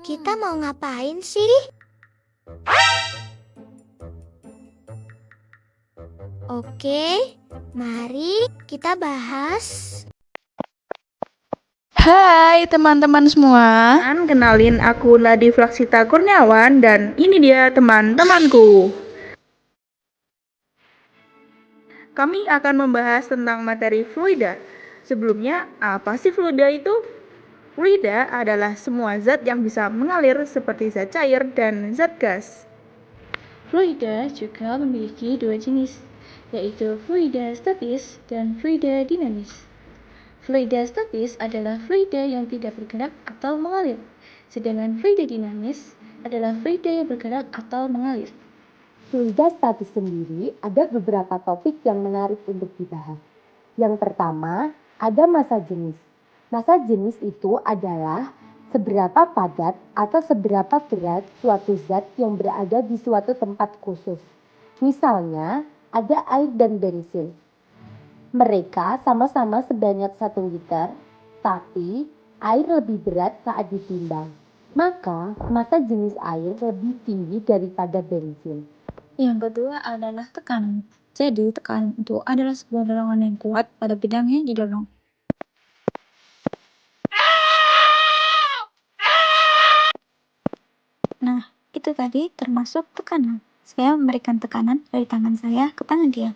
Kita mau ngapain sih? Oke, mari kita bahas. Hai teman-teman semua. Kenalin, aku Nadif Laksita Kurniawan dan ini dia teman-temanku. Kami akan membahas tentang materi fluida. Sebelumnya, apa sih fluida itu? Fluida adalah semua zat yang bisa mengalir seperti zat cair dan zat gas. Fluida juga memiliki dua jenis, yaitu fluida statis dan fluida dinamis. Fluida statis adalah fluida yang tidak bergerak atau mengalir, sedangkan fluida dinamis adalah fluida yang bergerak atau mengalir. Fluida statis sendiri ada beberapa topik yang menarik untuk dibahas. Yang pertama, ada massa jenis. Massa jenis itu adalah seberapa padat atau seberapa berat suatu zat yang berada di suatu tempat khusus. Misalnya, ada air dan bensin. Mereka sama-sama sebanyak 1 liter, tapi air lebih berat saat ditimbang. Maka, massa jenis air lebih tinggi daripada bensin. Yang kedua adalah tekanan. Jadi, tekanan itu adalah sebuah dorongan yang kuat pada bidang yang didorong. Nah, itu tadi termasuk tekanan. Saya memberikan tekanan dari tangan saya ke tangan dia.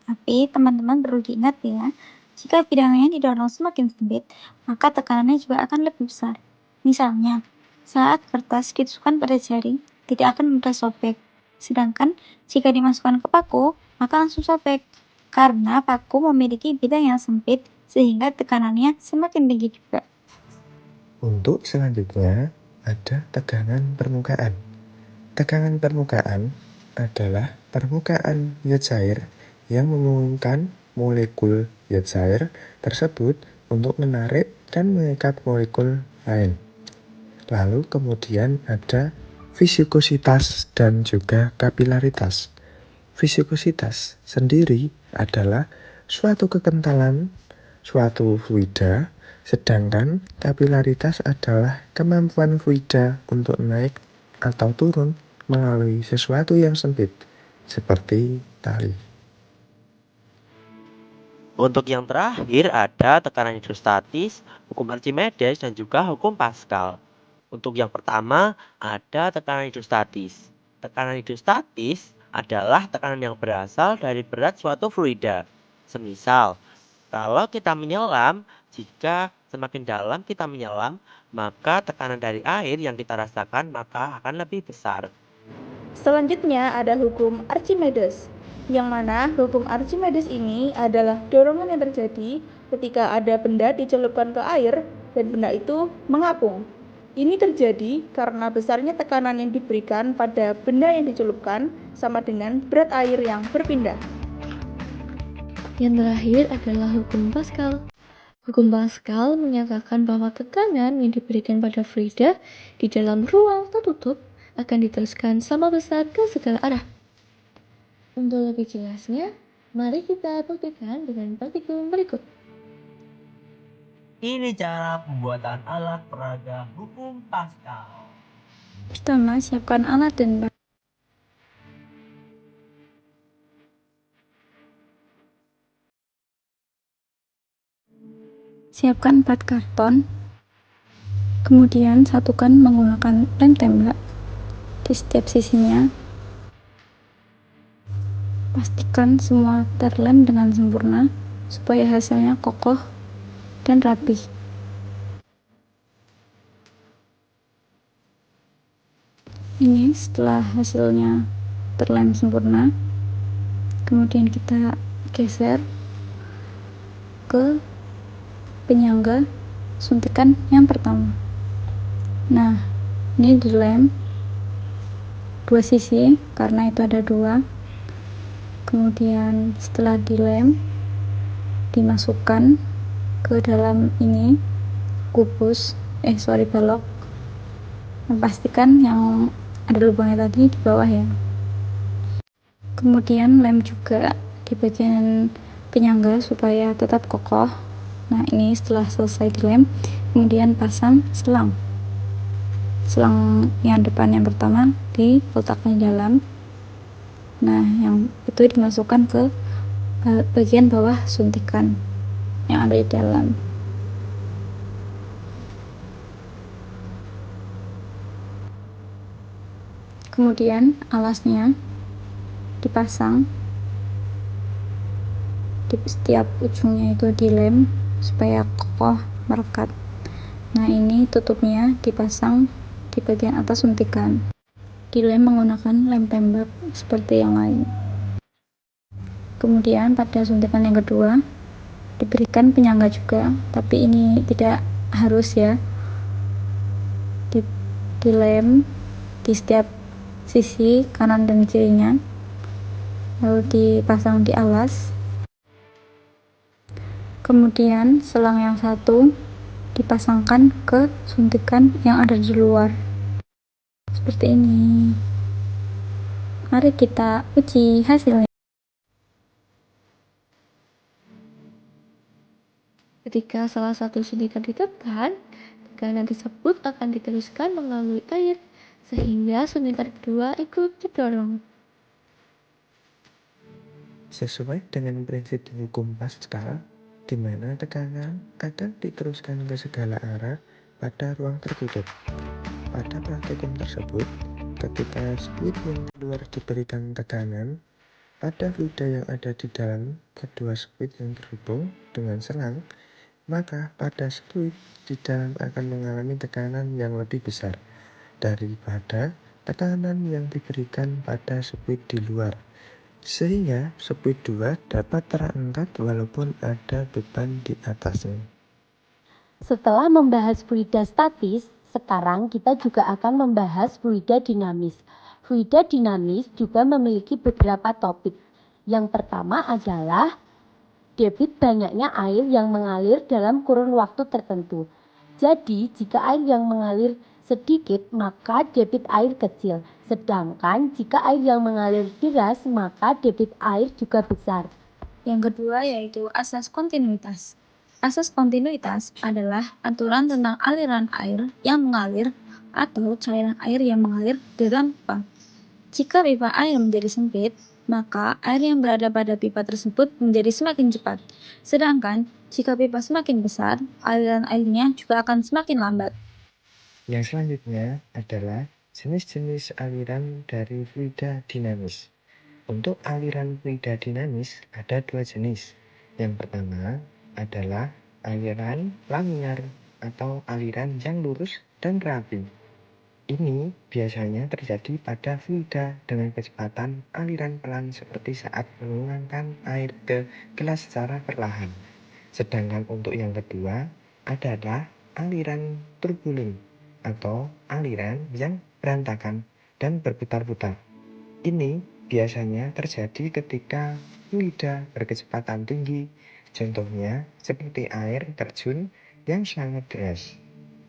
Tapi teman-teman perlu diingat ya, jika bidang yang didorong semakin sempit, maka tekanannya juga akan lebih besar. Misalnya, saat kertas ditusukkan pada jari, tidak akan mudah sobek. Sedangkan jika dimasukkan ke paku, maka langsung sobek. Karena paku memiliki bidang yang sempit, sehingga tekanannya semakin tinggi juga. Untuk selanjutnya, ada tegangan permukaan. Tegangan permukaan adalah permukaan zat cair yang memungkinkan molekul zat cair tersebut untuk menarik dan mengikat molekul lain. Lalu kemudian ada viskositas dan juga kapilaritas. Viskositas sendiri adalah suatu kekentalan suatu fluida, sedangkan kapilaritas adalah kemampuan fluida untuk naik atau turun melalui sesuatu yang sempit, seperti tali. Untuk yang terakhir ada tekanan hidrostatis, hukum Archimedes, dan juga hukum Pascal. Untuk yang pertama ada tekanan hidrostatis. Tekanan hidrostatis adalah tekanan yang berasal dari berat suatu fluida. Semisal, kalau kita menyelam, jika semakin dalam kita menyelam, maka tekanan dari air yang kita rasakan maka akan lebih besar. Selanjutnya ada hukum Archimedes, yang mana hukum Archimedes ini adalah dorongan yang terjadi ketika ada benda dicelupkan ke air dan benda itu mengapung. Ini terjadi karena besarnya tekanan yang diberikan pada benda yang dicelupkan sama dengan berat air yang berpindah. Yang terakhir adalah hukum Pascal. Hukum Pascal menyatakan bahwa tekanan yang diberikan pada fluida di dalam ruang tertutup akan diteruskan sama besar ke segala arah. Untuk lebih jelasnya, mari kita buktikan dengan praktikum berikut. Ini cara pembuatan alat peraga hukum Pascal. Pertama, siapkan alat dan bahan. Siapkan 4 karton. Kemudian satukan menggunakan lem tembak di setiap sisinya. Pastikan semua terlem dengan sempurna supaya hasilnya kokoh dan rapi. Ini setelah hasilnya terlem sempurna, kemudian kita geser ke penyangga suntikan yang pertama. Nah, ini dilem dua sisi karena itu ada dua. Kemudian setelah dilem, dimasukkan ke dalam ini balok. Pastikan yang ada lubangnya tadi di bawah ya. Kemudian lem juga di bagian penyangga supaya tetap kokoh. Nah, ini setelah selesai dilem, kemudian pasang selang. selang yang depan yang pertama diletakkan di dalam. Nah, yang itu dimasukkan ke bagian bawah suntikan yang ada di dalam. Kemudian alasnya dipasang di setiap ujungnya, itu dilem supaya kokoh merekat. Nah, ini tutupnya dipasang di bagian atas suntikan, dilem menggunakan lem tembak seperti yang lain. Kemudian pada suntikan yang kedua diberikan penyangga juga, tapi ini tidak harus ya, dilem di setiap sisi kanan dan kirinya, lalu dipasang di alas. Kemudian selang yang satu dipasangkan ke suntikan yang ada di luar seperti ini. Mari kita uji hasilnya. Ketika salah satu suntikan ditekan, tekanan tersebut akan diteruskan melalui air sehingga suntikan kedua ikut didorong. Sesuai dengan prinsip hukum Pascal, di mana tekanan akan diteruskan ke segala arah pada ruang tertutup. Pada praktikum tersebut, ketika squid yang keluar diberikan tekanan pada fluida yang ada di dalam kedua squid yang terhubung dengan selang, maka pada squid di dalam akan mengalami tekanan yang lebih besar daripada tekanan yang diberikan pada squid di luar, sehingga squid 2 dapat terangkat walaupun ada beban di atasnya. Setelah membahas fluida statis, sekarang kita juga akan membahas fluida dinamis. Fluida dinamis juga memiliki beberapa topik. Yang pertama adalah debit banyaknya air yang mengalir dalam kurun waktu tertentu. Jadi, jika air yang mengalir sedikit, maka debit air kecil. Sedangkan jika air yang mengalir deras, maka debit air juga besar. Yang kedua yaitu asas kontinuitas. Asas kontinuitas adalah aturan tentang aliran air yang mengalir atau cairan air yang mengalir dalam pipa. Jika pipa air menjadi sempit, maka air yang berada pada pipa tersebut menjadi semakin cepat. Sedangkan jika pipa semakin besar, aliran airnya juga akan semakin lambat. Yang selanjutnya adalah jenis-jenis aliran dari fluida dinamis. Untuk aliran fluida dinamis ada dua jenis. Yang pertama adalah aliran laminar atau aliran yang lurus dan rapi. Ini biasanya terjadi pada fluida dengan kecepatan aliran pelan seperti saat menuangkan air ke gelas secara perlahan. Sedangkan untuk yang kedua adalah aliran turbulen atau aliran yang berantakan dan berputar-putar. Ini biasanya terjadi ketika fluida berkecepatan tinggi, contohnya seperti air terjun yang sangat deras.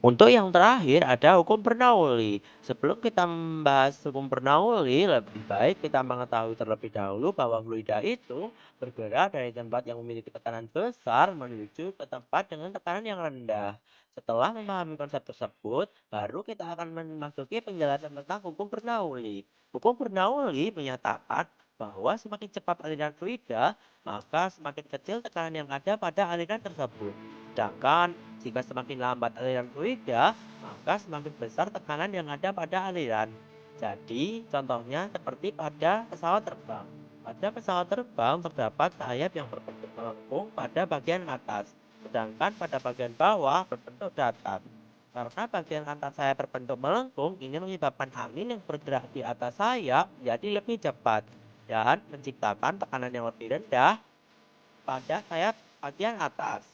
Untuk yang terakhir ada hukum Bernoulli. Sebelum kita membahas hukum Bernoulli, lebih baik kita mengetahui terlebih dahulu bahwa fluida itu bergerak dari tempat yang memiliki tekanan besar menuju ke tempat dengan tekanan yang rendah. Setelah memahami konsep tersebut, baru kita akan memasuki penjelasan tentang hukum Bernoulli. Hukum Bernoulli menyatakan bahwa semakin cepat aliran fluida, maka semakin kecil tekanan yang ada pada aliran tersebut. Sedangkan jika semakin lambat aliran fluida, maka semakin besar tekanan yang ada pada aliran. Jadi, contohnya seperti pada pesawat terbang. Pada pesawat terbang terdapat sayap yang berbentuk melengkung pada bagian atas, sedangkan pada bagian bawah berbentuk datar. Karena bagian atas sayap berbentuk melengkung, ini menyebabkan angin yang bergerak di atas sayap menjadi lebih cepat dan menciptakan tekanan yang lebih rendah pada sayap bagian atas.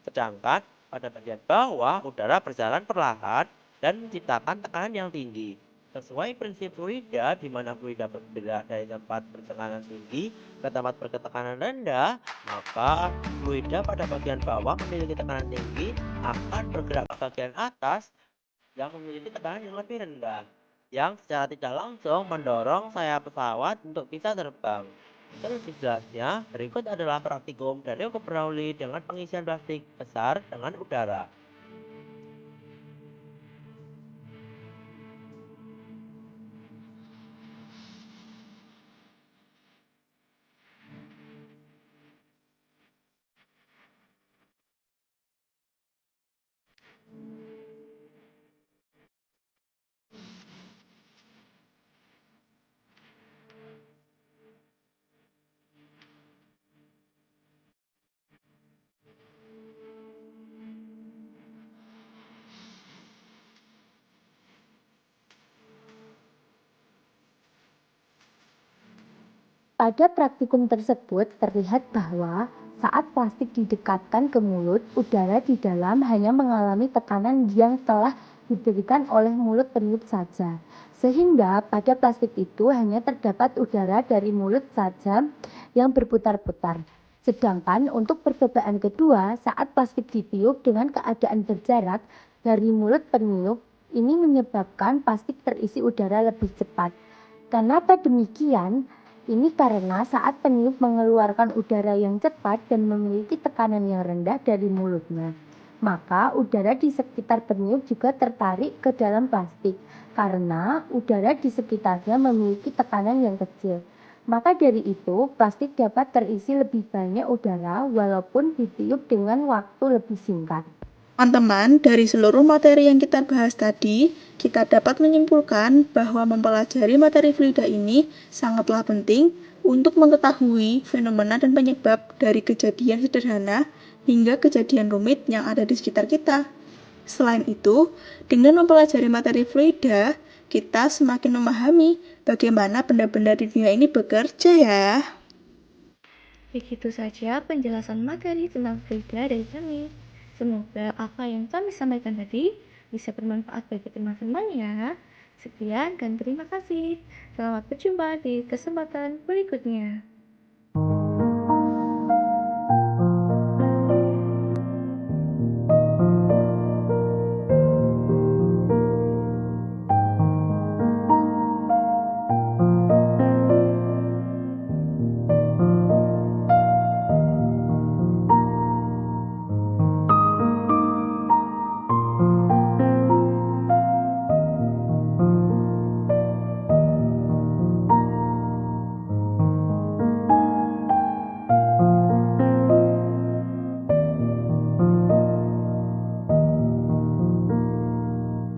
Sedangkan pada bagian bawah, udara berjalan perlahan dan menciptakan tekanan yang tinggi. Sesuai prinsip fluida, di mana fluida bergerak dari tempat bertekanan tinggi ke tempat bertekanan rendah, maka fluida pada bagian bawah memiliki tekanan tinggi akan bergerak ke bagian atas yang memiliki tekanan yang lebih rendah, yang secara tidak langsung mendorong sayap pesawat untuk bisa terbang. Lebih jelasnya, berikut adalah praktikum dari hukum Bernoulli dengan pengisian plastik besar dengan udara. Pada praktikum tersebut terlihat bahwa saat plastik didekatkan ke mulut, udara di dalam hanya mengalami tekanan yang telah diberikan oleh mulut peniup saja. Sehingga pada plastik itu hanya terdapat udara dari mulut saja yang berputar-putar. Sedangkan untuk percobaan kedua, saat plastik ditiup dengan keadaan berjarak dari mulut peniup, ini menyebabkan plastik terisi udara lebih cepat. Kenapa demikian? Ini karena saat peniup mengeluarkan udara yang cepat dan memiliki tekanan yang rendah dari mulutnya, maka udara di sekitar peniup juga tertarik ke dalam plastik karena udara di sekitarnya memiliki tekanan yang kecil. Maka dari itu, plastik dapat terisi lebih banyak udara walaupun ditiup dengan waktu lebih singkat. Teman-teman, dari seluruh materi yang kita bahas tadi, kita dapat menyimpulkan bahwa mempelajari materi fluida ini sangatlah penting untuk mengetahui fenomena dan penyebab dari kejadian sederhana hingga kejadian rumit yang ada di sekitar kita. Selain itu, dengan mempelajari materi fluida, kita semakin memahami bagaimana benda-benda di dunia ini bekerja ya. Begitu saja penjelasan materi tentang fluida dari kami. Semoga apa yang kami sampaikan tadi bisa bermanfaat bagi teman-teman ya. Sekian dan terima kasih. Selamat berjumpa di kesempatan berikutnya.